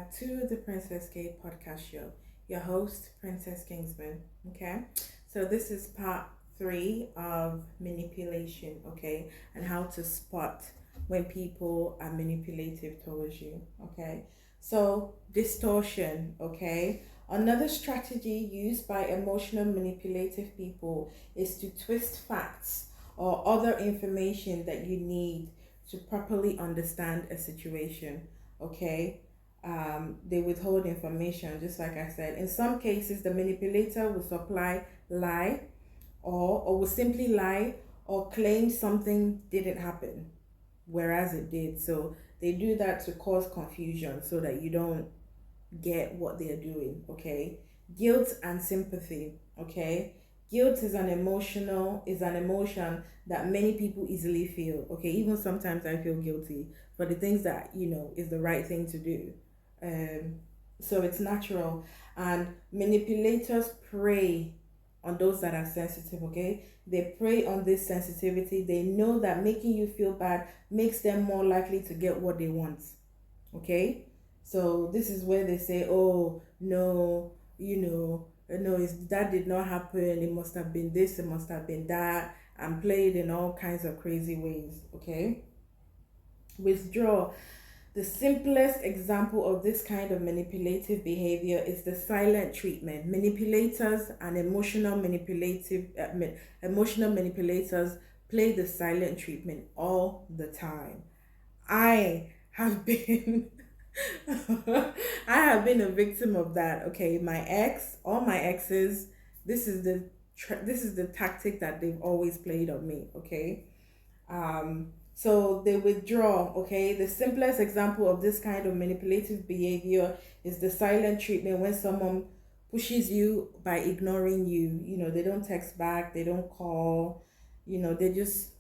back to the Princess K podcast show. Your host, Princess Kingsman. Okay, so this is part three of manipulation, okay, and how to spot when people are manipulative towards you, okay. So, distortion, okay. Another strategy used by emotional manipulative people is to twist facts or other information that you need to properly understand a situation, okay. They withhold information, just like I said. In some cases, the manipulator will supply lie or will simply lie or claim something didn't happen, whereas it did. So they do that to cause confusion so that you don't get what they're doing, okay? Guilt and sympathy, okay? Guilt is an emotion that many people easily feel, okay? Even sometimes I feel guilty for the things that, is the right thing to do. Um, so it's natural. And manipulators prey on those that are sensitive, okay? They prey on this sensitivity. They know that making you feel bad makes them more likely to get what they want, okay. So this is where they say, oh no, no, that did not happen, it must have been this, it must have been that, and play it in all kinds of crazy ways, okay. Withdraw. The simplest example of this kind of manipulative behavior is the silent treatment. Manipulators and emotional manipulators play the silent treatment all the time. I have been I have been a victim of that. Okay, all my exes, this is this is the tactic that they've always played on me. Okay, so they withdraw. Okay, the simplest example of this kind of manipulative behavior is the silent treatment when someone pushes you by ignoring you. They don't text back, they don't call. They just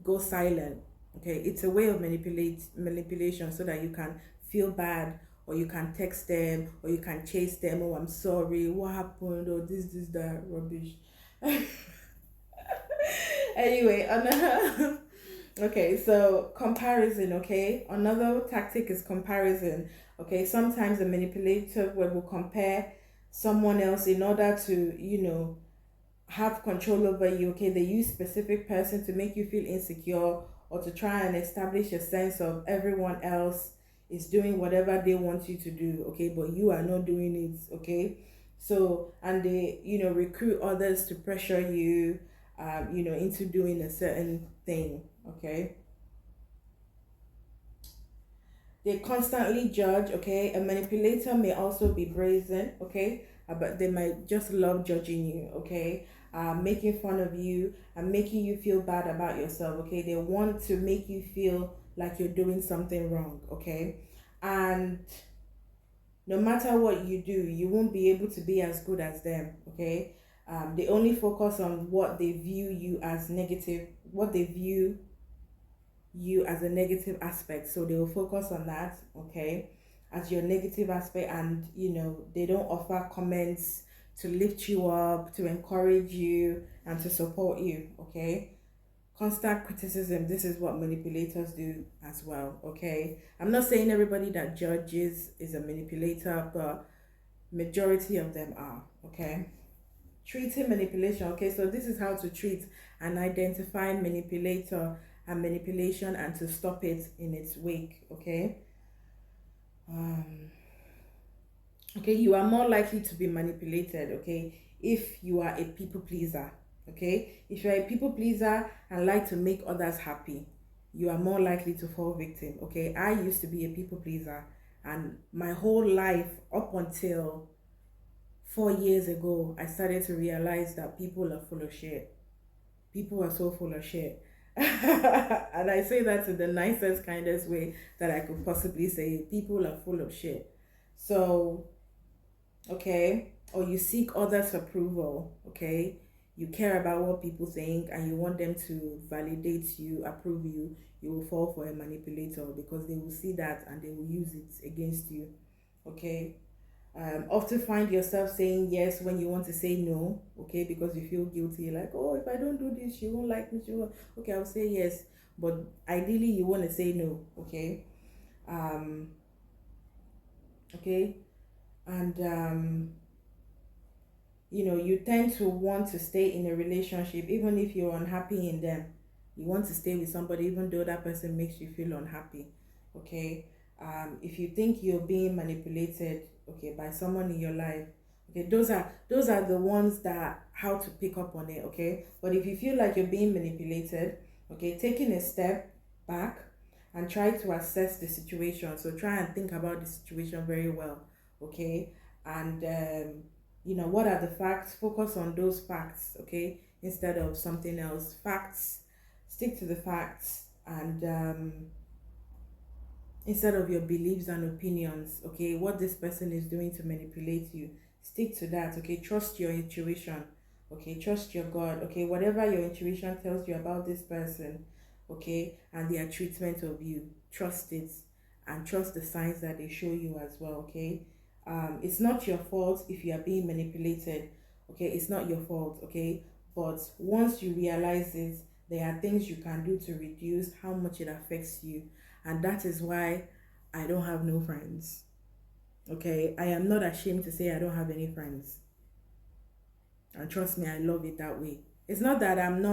go silent. Okay, it's a way of manipulation so that you can feel bad, or you can text them, or you can chase them. Oh, I'm sorry, what happened? Or this that rubbish. Anyway, another okay, so comparison, okay? Another tactic is comparison. Okay, sometimes the manipulator will compare someone else in order to, have control over you. Okay, they use specific person to make you feel insecure, or to try and establish a sense of everyone else is doing whatever they want you to do, okay, but you are not doing it, okay. So, and they, recruit others to pressure you, into doing a certain thing, okay. They constantly judge, okay. A manipulator may also be brazen, okay, but they might just love judging you, okay. Making fun of you and making you feel bad about yourself, okay. They want to make you feel like you're doing something wrong, okay. And no matter what you do, you won't be able to be as good as them, okay. They only focus on what they view you as negative, what they view you as a negative aspect, so they will focus on that, okay, as your negative aspect. And they don't offer comments to lift you up, to encourage you, and to support you, okay. Constant criticism, this is what manipulators do as well, okay. I'm not saying everybody that judges is a manipulator, but majority of them are, okay. Treating manipulation, okay, so this is how to treat and identify manipulator and manipulation, and to stop it in its wake, okay. um okay, you are more likely to be manipulated, okay, if you are a people pleaser, okay. If you're a people pleaser and like to make others happy, you are more likely to fall victim, okay. I used to be a people pleaser, and my whole life up until 4 years ago, I started to realize that people are full of shit. People are so full of shit. And I say that in the nicest, kindest way that I could possibly say. People are full of shit. So, okay, or you seek others' approval, okay? You care about what people think and you want them to validate you, approve you. You will fall for a manipulator because they will see that and they will use it against you, okay? Often find yourself saying yes when you want to say no, okay, because you feel guilty, like, oh, if I don't do this, she won't like me, she won't. Okay, I'll say yes, but ideally you want to say no, okay. um okay? And you tend to want to stay in a relationship even if you're unhappy in them. You want to stay with somebody even though that person makes you feel unhappy, okay? If you think you're being manipulated, okay, by someone in your life, okay, those are the ones that how to pick up on it, okay? But if you feel like you're being manipulated, okay, taking a step back and try to assess the situation. So try and think about the situation very well, okay? And what are the facts? Focus on those facts, okay, instead of something else. Facts, stick to the facts, and instead of your beliefs and opinions, okay, what this person is doing to manipulate you, stick to that, okay? Trust your intuition, okay? Trust your God, okay? Whatever your intuition tells you about this person, okay, and their treatment of you, trust it, and trust the signs that they show you as well, okay? It's not your fault if you are being manipulated, okay? It's not your fault, okay? But once you realize it, there are things you can do to reduce how much it affects you, and that is why I don't have no friends. Okay, I am not ashamed to say I don't have any friends, and trust me, I love it that way. It's not that I'm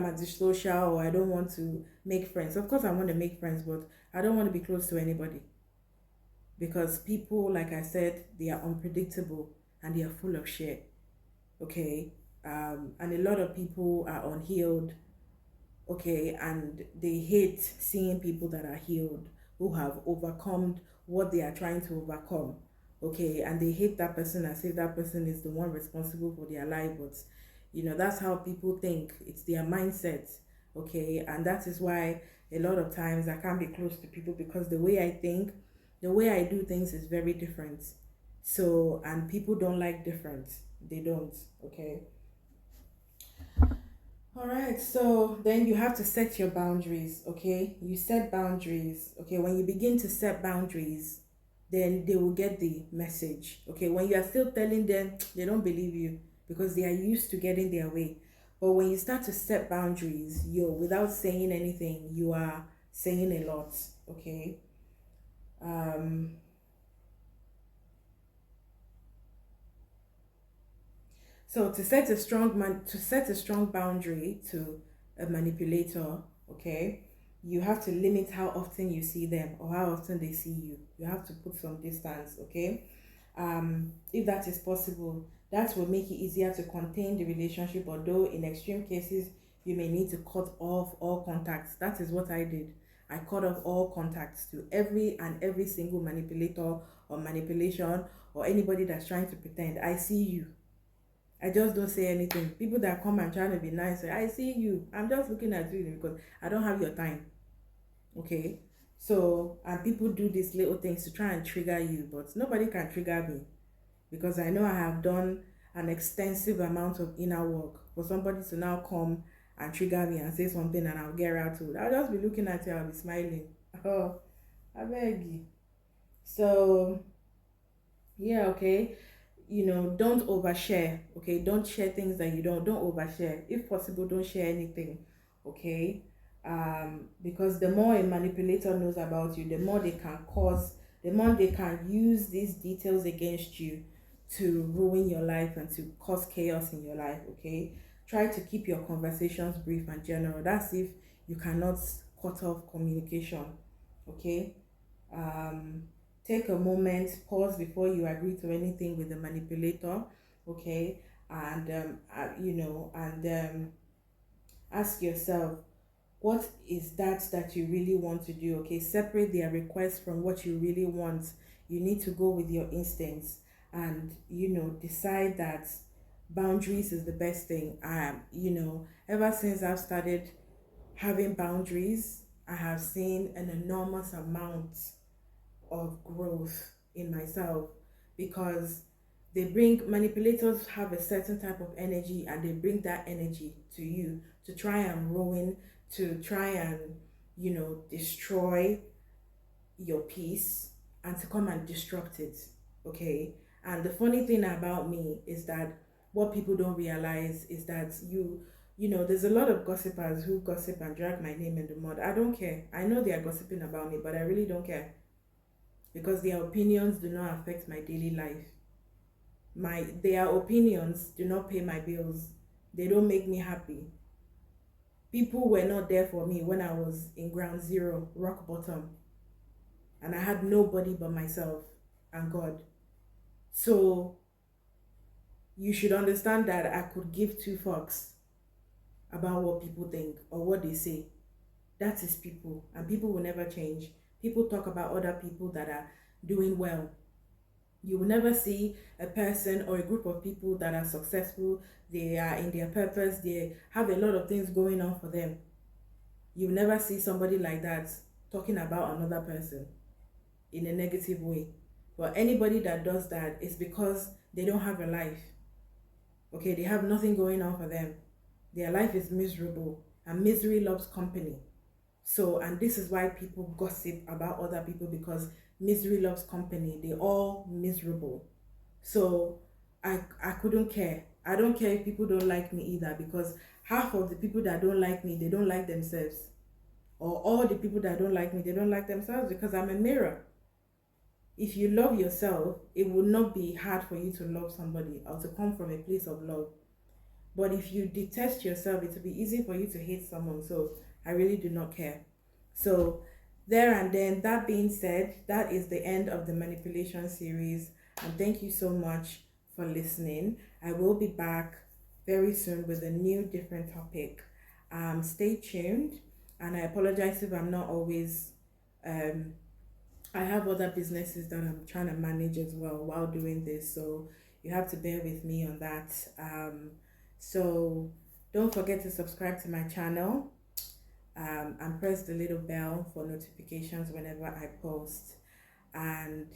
antisocial or I don't want to make friends. Of course I want to make friends, but I don't want to be close to anybody, because people, like I said, they are unpredictable and they are full of shit. Okay, and a lot of people are unhealed, okay, and they hate seeing people that are healed, who have overcome what they are trying to overcome, okay, and they hate that person as if that person is the one responsible for their life. But that's how people think. It's their mindset, okay, and that is why a lot of times I can't be close to people, because the way I think, the way I do things is very different. So, and people don't like different. They don't, okay. All right, so then you have to set your boundaries, okay? You set boundaries, okay? When you begin to set boundaries, then they will get the message, okay? When you are still telling them, they don't believe you because they are used to getting their way. But when you start to set boundaries, without saying anything, you are saying a lot, okay? Um, So to set a strong boundary to a manipulator, okay, you have to limit how often you see them or how often they see you. You have to put some distance, okay? If that is possible, that will make it easier to contain the relationship. Although in extreme cases, you may need to cut off all contacts. That is what I did. I cut off all contacts to every single manipulator or manipulation or anybody that's trying to pretend. I see you, I just don't say anything. People that come and try to be nice, say, I see you. I'm just looking at you because I don't have your time. Okay. So, and people do these little things to try and trigger you, but nobody can trigger me, because I know I have done an extensive amount of inner work for somebody to now come and trigger me and say something and I'll get rattled. I'll just be looking at you, I'll be smiling. Oh, I beg you. So, yeah, okay. Don't overshare, okay? Don't share things that you don't overshare. If possible, don't share anything, okay? Because the more a manipulator knows about you, the more they can use these details against you to ruin your life and to cause chaos in your life, okay? Try to keep your conversations brief and general. That's if you cannot cut off communication, okay? um, Take a moment, pause before you agree to anything with the manipulator, okay? And ask yourself, what is that you really want to do, okay? Separate their requests from what you really want. You need to go with your instincts, and decide that boundaries is the best thing. Ever since I've started having boundaries, I have seen an enormous amount of growth in myself, because manipulators have a certain type of energy, and they bring that energy to you to try and ruin, to try and destroy your peace, and to come and disrupt it, okay? And the funny thing about me is that what people don't realize is that there's a lot of gossipers who gossip and drag my name in the mud. I don't care. I know they are gossiping about me, but I really don't care. because their opinions do not affect my daily life. Their opinions do not pay my bills. They don't make me happy. People were not there for me when I was in ground zero, rock bottom, and I had nobody but myself and God. So you should understand that I could give two fucks about what people think or what they say. That is people, and people will never change. People talk about other people that are doing well. You will never see a person or a group of people that are successful, they are in their purpose, they have a lot of things going on for them. You will never see somebody like that talking about another person in a negative way. But anybody that does that is because they don't have a life. Okay, they have nothing going on for them. Their life is miserable, and misery loves company. So, and this is why people gossip about other people, because misery loves company. They're all miserable. So, I couldn't care. I don't care if people don't like me either, because half of the people that don't like me, they don't like themselves. Or all the people that don't like me, they don't like themselves, because I'm a mirror. If you love yourself, it will not be hard for you to love somebody or to come from a place of love. But if you detest yourself, it will be easy for you to hate someone. So I really do not care. So there and then, that being said, that is the end of the manipulation series. And thank you so much for listening. I will be back very soon with a new different topic. Stay tuned. And I apologize if I'm not always um I have other businesses that I'm trying to manage as well while doing this, so you have to bear with me on that. So don't forget to subscribe to my channel, and press the little bell for notifications whenever I post. And